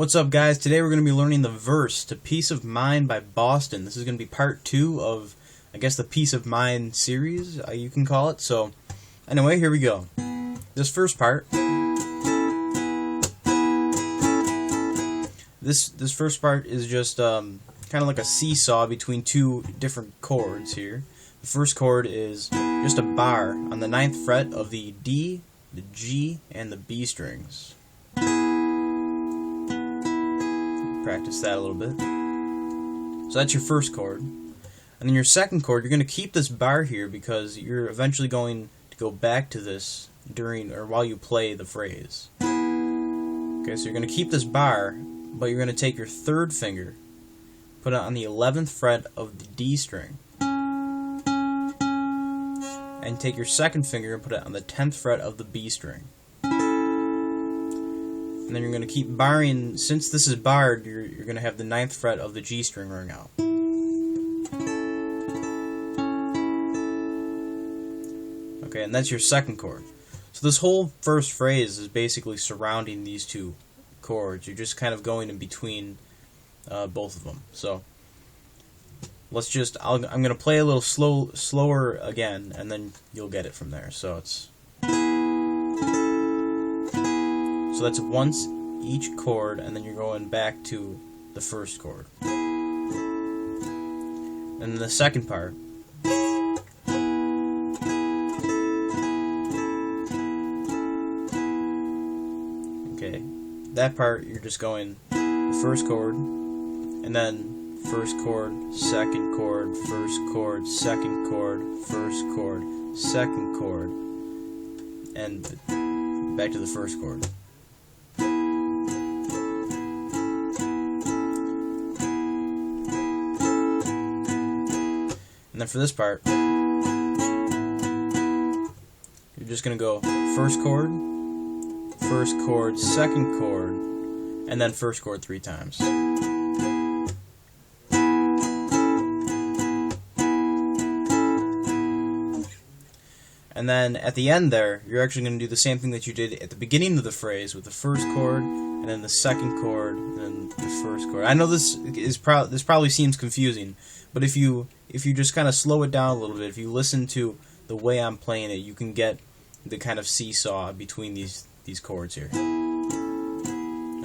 What's up, guys? Today we're going to be learning the verse to Peace of Mind by Boston. This is going to be part 2 of, I guess, the Peace of Mind series, you can call it. So, anyway, here we go. This first part, this first part is just kind of like a seesaw between two different chords here. The first chord is just a bar on the 9th fret of the D, the G, and the B strings. Practice that a little bit. So that's your first chord. And then your second chord, you're going to keep this bar here because you're eventually going to go back to this during or while you play the phrase. Okay, so you're going to keep this bar, but you're going to take your third finger, put it on the 11th fret of the D string, and take your second finger and put it on the 10th fret of the B string. And then you're going to keep barring. Since this is barred, you're going to have the 9th fret of the G string ring out. Okay, and that's your second chord. So this whole first phrase is basically surrounding these two chords. You're just kind of going in between both of them. So let's just, I'm going to play a little slower again, and then you'll get it from there. So it's... So that's once each chord, and then you're going back to the first chord. And then the second part. Okay, that part you're just going the first chord, and then first chord, second chord, first chord, second chord, first chord, second chord, and back to the first chord. And then for this part, you're just going to go first chord, second chord, and then first chord 3 times. And then at the end there, you're actually going to do the same thing that you did at the beginning of the phrase with the first chord, and then the second chord, and then the first chord. I know this probably seems confusing, but if you just kind of slow it down a little bit, if you listen to the way I'm playing it, you can get the kind of seesaw between these chords here.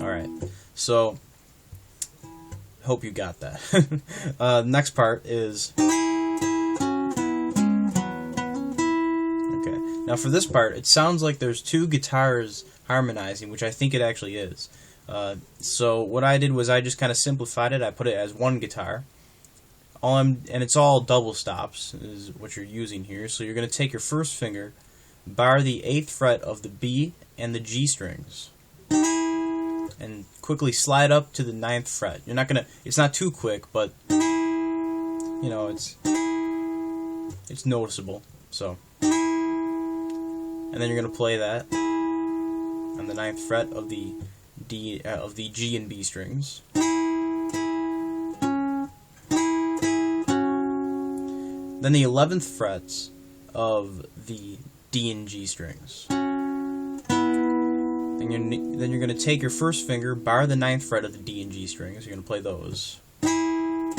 Alright, so hope you got that. Next part is... Okay, now for this part, it sounds like there's 2 guitars harmonizing, which I think it actually is. So what I did was I just kind of simplified it. I put it as 1 guitar. And it's all double stops is what you're using here. So you're going to take your first finger, bar the 8th fret of the B and the G strings, and quickly slide up to the 9th fret. You're not gonna. It's not too quick, but you know it's noticeable. So, and then you're going to play that on the 9th fret of the G and B strings. Then the 11th frets of the D and G strings. Then you're going to take your first finger, bar the 9th fret of the D and G strings. You're going to play those. And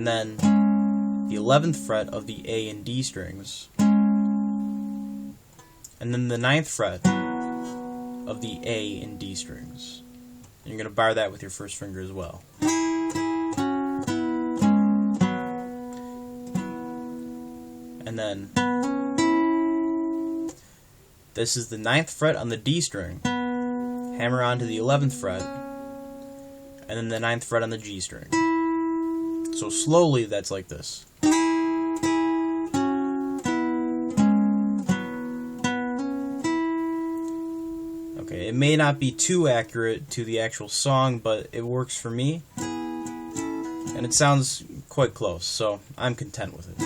then the 11th fret of the A and D strings. And then the 9th fret of the A and D strings. And you're going to bar that with your first finger as well. And then this is the 9th fret on the D string, hammer onto the 11th fret, and then the 9th fret on the G string. So slowly that's like this. Okay, it may not be too accurate to the actual song, but it works for me, and it sounds quite close, so I'm content with it.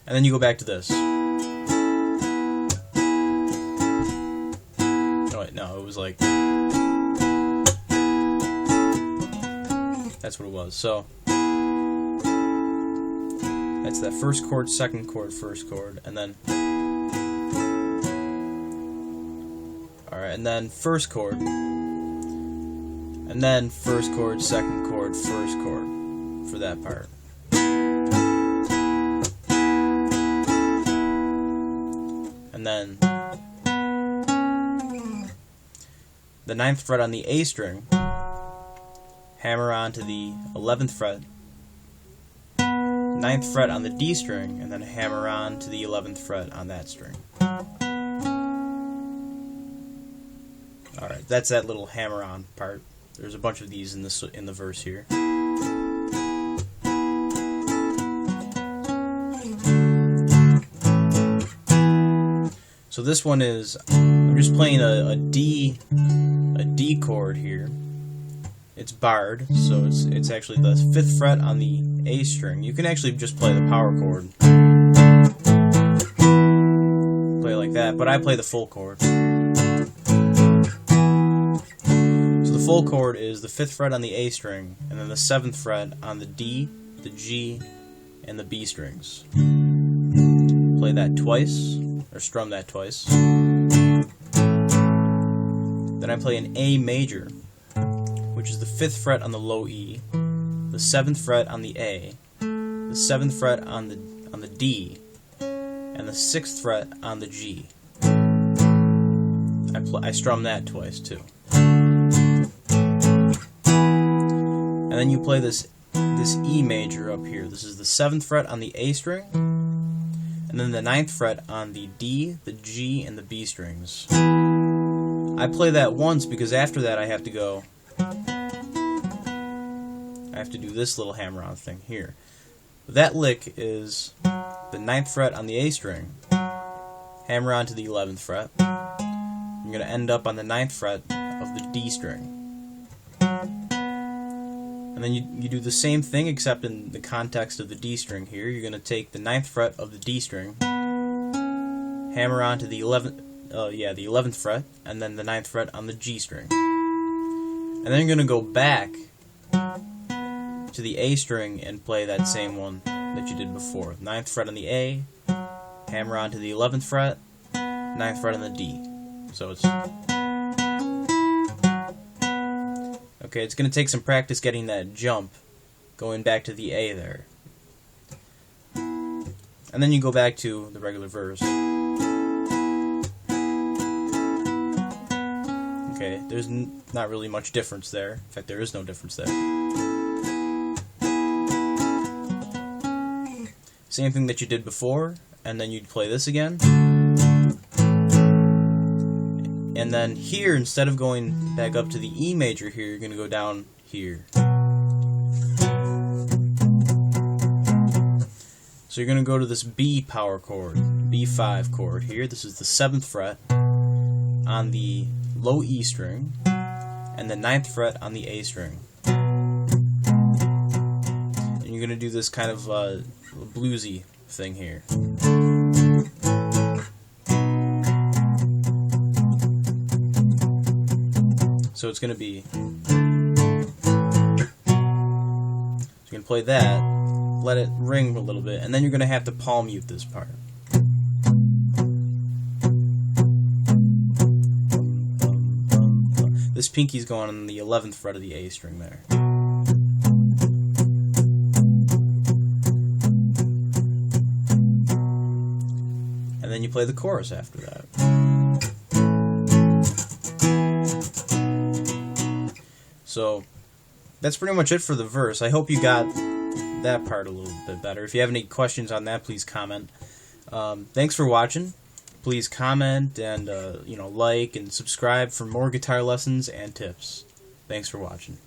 And then you go back to this. Oh wait, no, it was like... That's what it was. So, that's that first chord, second chord, first chord, and then Alright, and then first chord. And then first chord, second chord, first chord for that part. And then the 9th fret on the A string, hammer on to the 11th fret, 9th fret on the D string, and then hammer on to the 11th fret on that string. Alright, that's that little hammer on part. There's a bunch of these in the verse here. So this one is, I'm just playing a D chord here. It's barred, so it's actually the 5th fret on the A string. You can actually just play the power chord, play like that, but I play the full chord. So the full chord is the 5th fret on the A string, and then the 7th fret on the D, the G, and the B strings. Play that twice, or strum that twice. Then I play an A major, which is the 5th fret on the low E, the 7th fret on the A, the 7th fret on the D, and the 6th fret on the G. I strum that twice too. And then you play this E major up here. This is the 7th fret on the A string, and then the 9th fret on the D, the G, and the B strings. I play that once because after that I have to do this little hammer-on thing here. That lick is the 9th fret on the A string, hammer on to the 11th fret. I'm going to end up on the 9th fret of the D string. And then you do the same thing, except in the context of the D string here. You're going to take the 9th fret of the D string, hammer on to the 11th fret, and then the 9th fret on the G string. And then you're going to go back to the A string and play that same one that you did before. 9th fret on the A, hammer on to the 11th fret, 9th fret on the D. So it's... Okay, it's going to take some practice getting that jump, going back to the A there. And then you go back to the regular verse. Okay, there's not really much difference there. In fact, there is no difference there. Same thing that you did before, and then you'd play this again. And then here, instead of going back up to the E major here, you're going to go down here. So you're going to go to this B power chord, B5 chord here. This is the 7th fret on the low E string, and the 9th fret on the A string. And you're going to do this kind of bluesy thing here. So it's going to be, so you're going to play that, let it ring a little bit, and then you're going to have to palm mute this part. This pinky's going on the 11th fret of the A string there. And then you play the chorus after that. So that's pretty much it for the verse. I hope you got that part a little bit better. If you have any questions on that, please comment. Thanks for watching. Please comment and like and subscribe for more guitar lessons and tips. Thanks for watching.